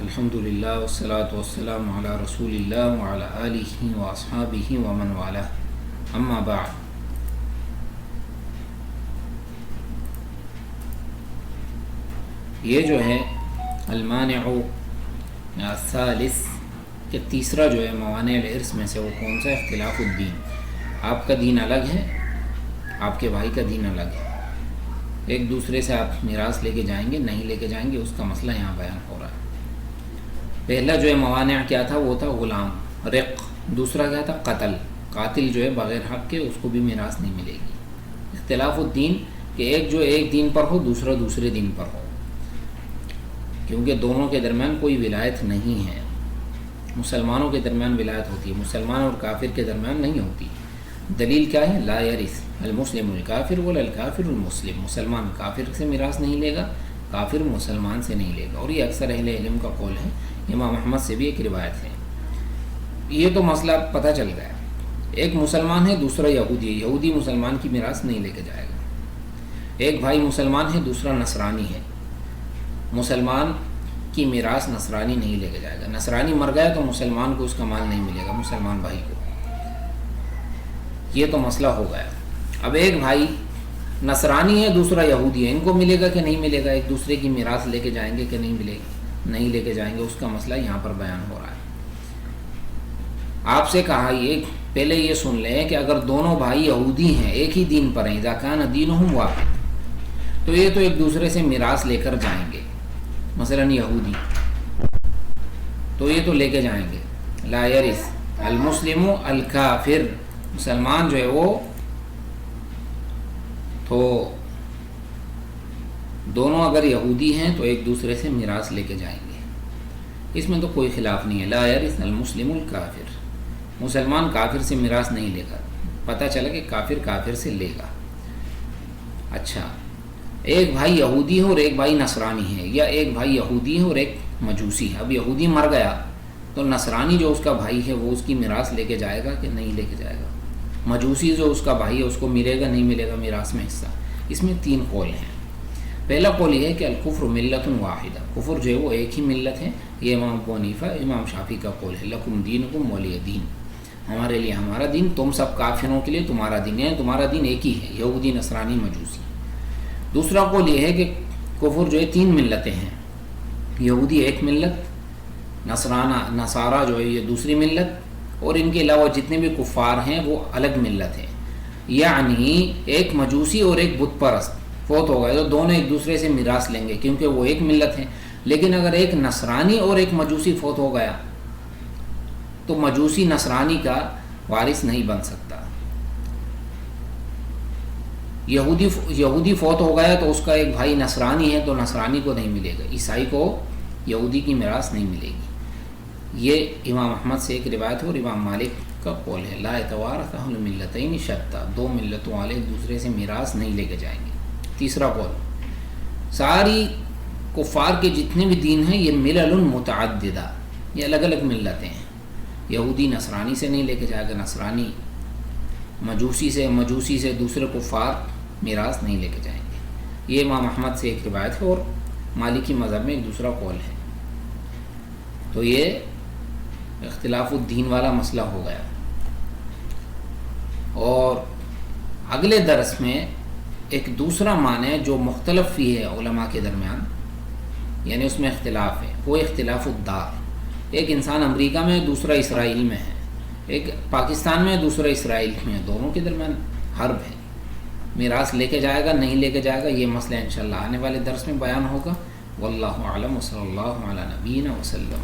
الحمدللہ والصلاة والسلام علی رسول اللہ وعلی آلہ واصحابہ ومن والاه اما بعد۔ یہ جو ہے المانع الثالث کہ تیسرا جو ہے موانع الارث میں سے وہ کون سا؟ اختلاف الدین۔ آپ کا دین الگ ہے، آپ کے بھائی کا دین الگ ہے، ایک دوسرے سے آپ میراث لے کے جائیں گے نہیں لے کے جائیں گے، اس کا مسئلہ یہاں بیان ہو رہا ہے۔ پہلا جو ہے موانع کیا تھا؟ وہ تھا غلام رق۔ دوسرا کیا تھا؟ قتل، قاتل جو ہے بغیر حق کے اس کو بھی میراث نہیں ملے گی۔ اختلاف الدین کہ ایک جو ایک دین پر ہو، دوسرا دوسرے دین پر ہو، کیونکہ دونوں کے درمیان کوئی ولایت نہیں ہے۔ مسلمانوں کے درمیان ولایت ہوتی ہے، مسلمان اور کافر کے درمیان نہیں ہوتی۔ دلیل کیا ہے؟ لا یرث المسلم الکافر ولا الکافر المسلم۔ مسلمان کافر سے میراث نہیں لے گا، کافر مسلمان سے نہیں لے گا، اور یہ اکثر اہل علم کا قول ہے۔ امام احمد سے بھی ایک روایت ہے۔ یہ تو مسئلہ پتہ چل گیا، ایک مسلمان ہے دوسرا یہودی ہے، یہودی مسلمان کی میراث نہیں لے کے جائے گا۔ ایک بھائی مسلمان ہے دوسرا نصرانی ہے، مسلمان کی میراث نصرانی نہیں لے کے جائے گا۔ نصرانی مر گیا تو مسلمان کو اس کا مال نہیں ملے گا، مسلمان بھائی کو۔ یہ تو مسئلہ ہو گیا۔ اب ایک بھائی نصرانی ہے دوسرا یہودی ہے، ان کو ملے گا کہ نہیں ملے گا؟ ایک دوسرے کی میراث لے کے جائیں گے کہ نہیں ملے گی؟ نہیں لے کے جائیں گے، اس کا مسئلہ یہاں پر بیان ہو رہا ہے۔ آپ سے کہا یہ پہلے یہ سن لیں کہ اگر دونوں بھائی یہودی ہیں، ایک ہی دین پر ہیں، اذا کان دینہم واحد، تو یہ تو ایک دوسرے سے میراث لے کر جائیں گے۔ مثلا یہودی تو یہ تو لے کے جائیں گے۔ لا یرث المسلم الکافر، مسلمان جو ہے وہ تو دونوں اگر یہودی ہیں تو ایک دوسرے سے میراث لے کے جائیں گے، اس میں تو کوئی خلاف نہیں ہے۔ لا یرث المسلم الکافر، مسلمان کافر سے میراث نہیں لے گا۔ پتہ چلا کہ کافر کافر سے لے گا۔ اچھا، ایک بھائی یہودی ہے اور ایک بھائی نصرانی ہے، یا ایک بھائی یہودی ہے اور ایک مجوسی ہے۔ اب یہودی مر گیا تو نصرانی جو اس کا بھائی ہے وہ اس کی میراث لے کے جائے گا کہ نہیں لے کے جائے گا؟ مجوسی جو اس کا بھائی ہے اس کو ملے گا نہیں ملے گا میراث میں حصہ؟ اس میں تین قول ہیں۔ پہلا قول یہ ہے کہ الکفر ملت واحدہ، کفر جو ہے وہ ایک ہی ملت ہے۔ یہ امام ابو حنیفہ امام شافعی کا قول ہے۔ لکم دینکم ولی دین، ہمارے لیے ہمارا دین، تم سب کافروں کے لیے تمہارا دین، یعنی تمہارا دین ایک ہی ہے، یہودی نصرانی مجوسی۔ دوسرا قول یہ ہے کہ کفر جو ہے تین ملتیں ہیں، یہودی ایک ملت، نصارہ جو ہے یہ دوسری ملت، اور ان کے علاوہ جتنے بھی کفار ہیں وہ الگ ملت ہیں۔ یعنی ایک مجوسی اور ایک بت پرست فوت ہو گئے تو دونوں ایک دوسرے سے میراث لیں گے کیونکہ وہ ایک ملت ہیں۔ لیکن اگر ایک نصرانی اور ایک مجوسی فوت ہو گیا تو مجوسی نصرانی کا وارث نہیں بن سکتا۔ یہودی فوت ہو گیا تو اس کا ایک بھائی نصرانی ہے تو نصرانی کو نہیں ملے گا، عیسائی کو یہودی کی میراث نہیں ملے گی۔ یہ امام احمد سے ایک روایت ہے اور امام مالک کا قول ہے۔ لا یتوارث اہل ملتین شتیٰ، دو ملتوں والے ایک دوسرے سے میراث نہیں لے کے جائیں گے۔ تیسرا قول، ساری کفار کے جتنے بھی دین ہیں یہ ملل متعددہ، یہ الگ الگ ملتیں ہیں۔ یہودی نصرانی سے نہیں لے کے جائے گا، نصرانی مجوسی سے دوسرے کفار میراث نہیں لے کے جائیں گے۔ یہ امام احمد سے ایک روایت ہے اور مالکی مذہب میں ایک دوسرا قول ہے۔ تو یہ اختلاف الدین والا مسئلہ ہو گیا۔ اور اگلے درس میں ایک دوسرا معنی جو مختلف فی ہے علماء کے درمیان، یعنی اس میں اختلاف ہے، وہ اختلاف الدار۔ ایک انسان امریکہ میں ہے، دوسرا اسرائیل میں ہے، ایک پاکستان میں ہے، دوسرا اسرائیل میں ہے، دونوں کے درمیان حرب ہے، میراث لے کے جائے گا نہیں لے کے جائے گا؟ یہ مسئلہ انشاءاللہ آنے والے درس میں بیان ہوگا۔ واللہ اعلم وصلی اللہ علی نبینا وسلم۔